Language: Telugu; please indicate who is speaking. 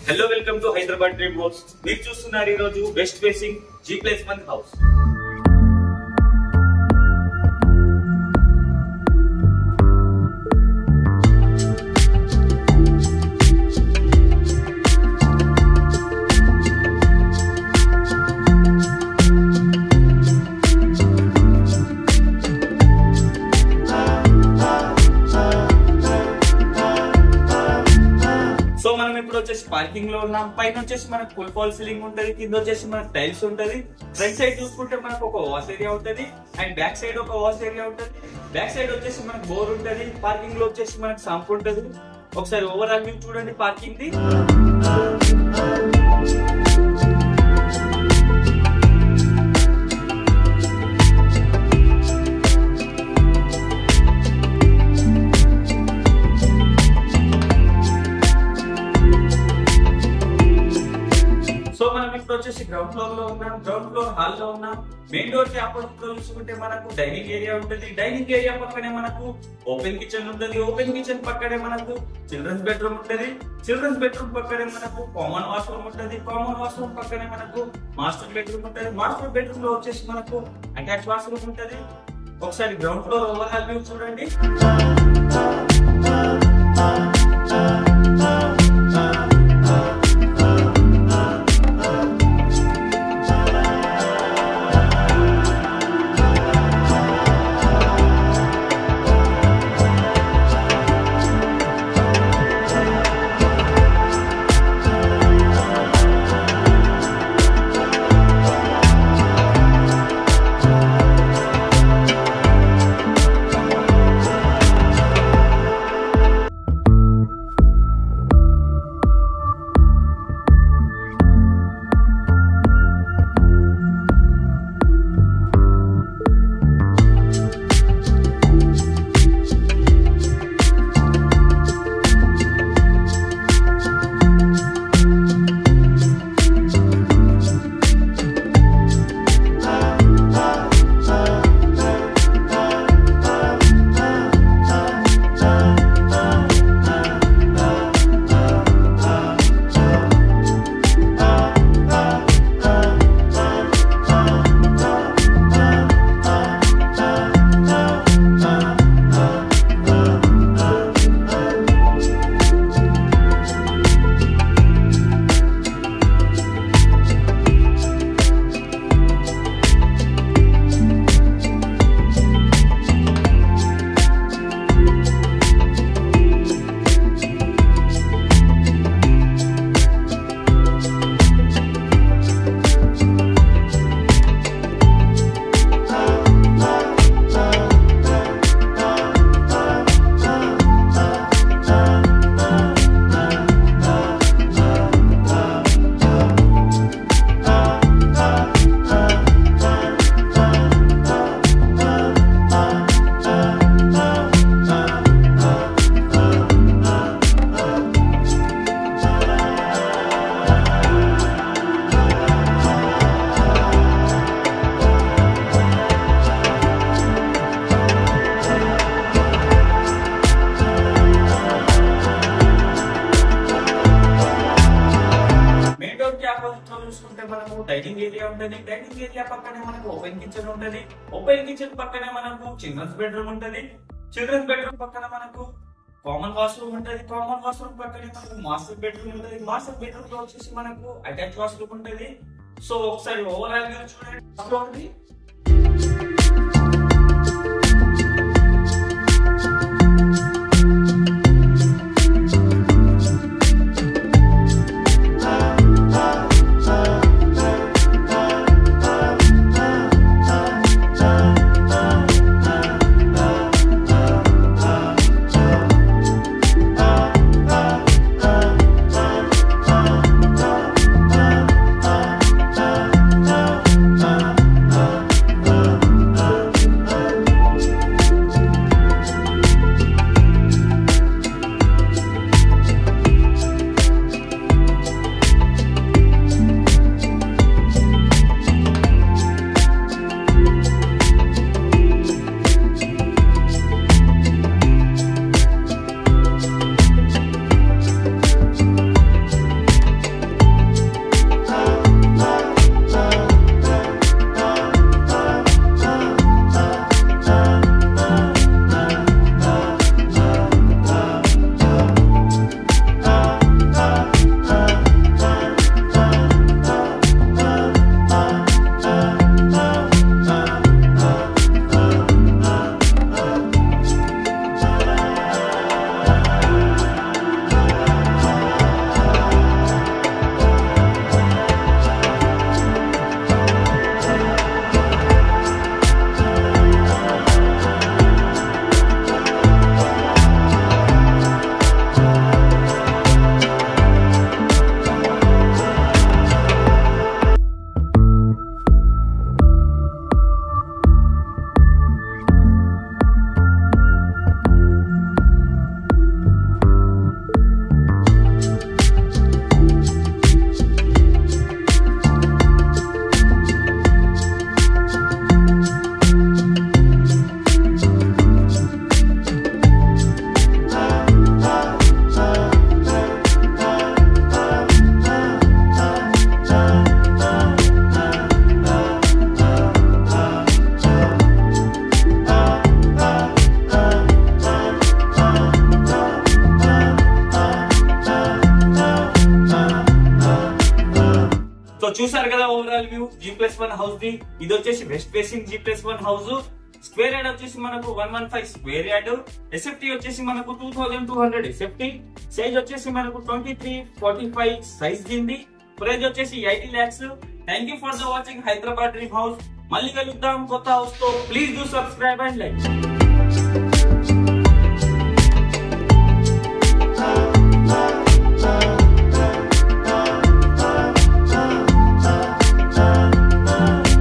Speaker 1: Hello welcome to Hyderabad dream house. మీరు చూస్తున్నారు ఈ రోజు వెస్ట్ ఫేసింగ్ G+1 హౌస్. మనం ఇప్పుడు వచ్చేసి పార్కింగ్ లో ఉన్నాం. పైన వచ్చేసి మనకు ఫుల్ ఫాల్ సీలింగ్ ఉంటది, కింద వచ్చేసి మనకు టైల్స్ ఉంటది. ఫ్రంట్ సైడ్ చూసుకుంటే మనకు ఒక వాష్ ఏరియా ఉంటది అండ్ బ్యాక్ సైడ్ ఒక వాష్ ఏరియా ఉంటది. బ్యాక్ సైడ్ వచ్చేసి మనకు బోర్ ఉంటది. పార్కింగ్ లో వచ్చేసి మనకు సంప్ ఉంటది. ఒకసారి ఓవరాల్ వ్యూ చూడండి పార్కింగ్ ది. వచ్చేసి గ్రౌండ్ ఫ్లోర్ లో ఉన్నాం. గ్రౌండ్ ఫ్లోర్ హాల్ లో ఉన్నాం. మెయిన్ డోర్ కి ఆపోజిట్ లో చూసుకుంటే మనకు డైనింగ్ ఏరియా ఉంటుంది. డైనింగ్ ఏరియా పక్కనే మనకు ఓపెన్ కిచెన్ ఉంటుంది. ఓపెన్ కిచెన్ పక్కనే మనకు చిల్డ్రన్స్ బెడ్రూమ్ ఉంటుంది. చిల్డ్రన్స్ బెడ్రూమ్ పక్కనే మనకు కామన్ వాష్రూమ్ ఉంటుంది. కామన్ వాష్రూమ్ పక్కనే మనకు మాస్టర్ బెడ్రూమ్ ఉంటుంది. మాస్టర్ బెడ్రూమ్ లో వచ్చేసి మనకు అటాచ్ వాష్రూమ్ ఉంటుంది. ఒకసారి గ్రౌండ్ ఫ్లోర్ ఓవరాల్ వ్యూ చూడండి. చూసుకుంటే మనకు డైనింగ్ ఏరియా ఉంటుంది. డైనింగ్ ఏరియా పక్కనే మనకు ఓపెన్ కిచెన్ ఉంటుంది. ఓపెన్ కిచెన్ పక్కనే మనకు చిల్డ్రన్స్ బెడ్రూమ్ ఉంటుంది. చిల్డ్రన్స్ బెడ్రూమ్ పక్కన మనకు కామన్ వాష్రూమ్ ఉంటుంది. కామన్ వాష్రూమ్ పక్కనే మనకు మాస్టర్ బెడ్రూమ్ ఉంటుంది. మాస్టర్ బెడ్రూమ్ లో వచ్చేసి మనకు అటాచ్ వాష్రూమ్ ఉంటుంది. సో ఒకసారి ఓవరాల్ గా చూడండి. చూసారు కదా overall view G+1 house the. ఇది వచ్చేసి west facing G+1 house. Square yard వచ్చేసి మనకు 115 స్క్వేర్ యార్డ్. ఎస్ఎఫ్టీ వచ్చేసి మనకు 2200 ఎస్ఎఫ్టీ. సైజ్ వచ్చేసి మనకు 2345 సైజ్ దింది. ప్రైస్ వచ్చేసి 80 lakhs. Thank you for the watching Hyderabad dream house. మళ్ళీ కలుద్దాం కొత్త హౌస్ తో. Please do subscribe and like.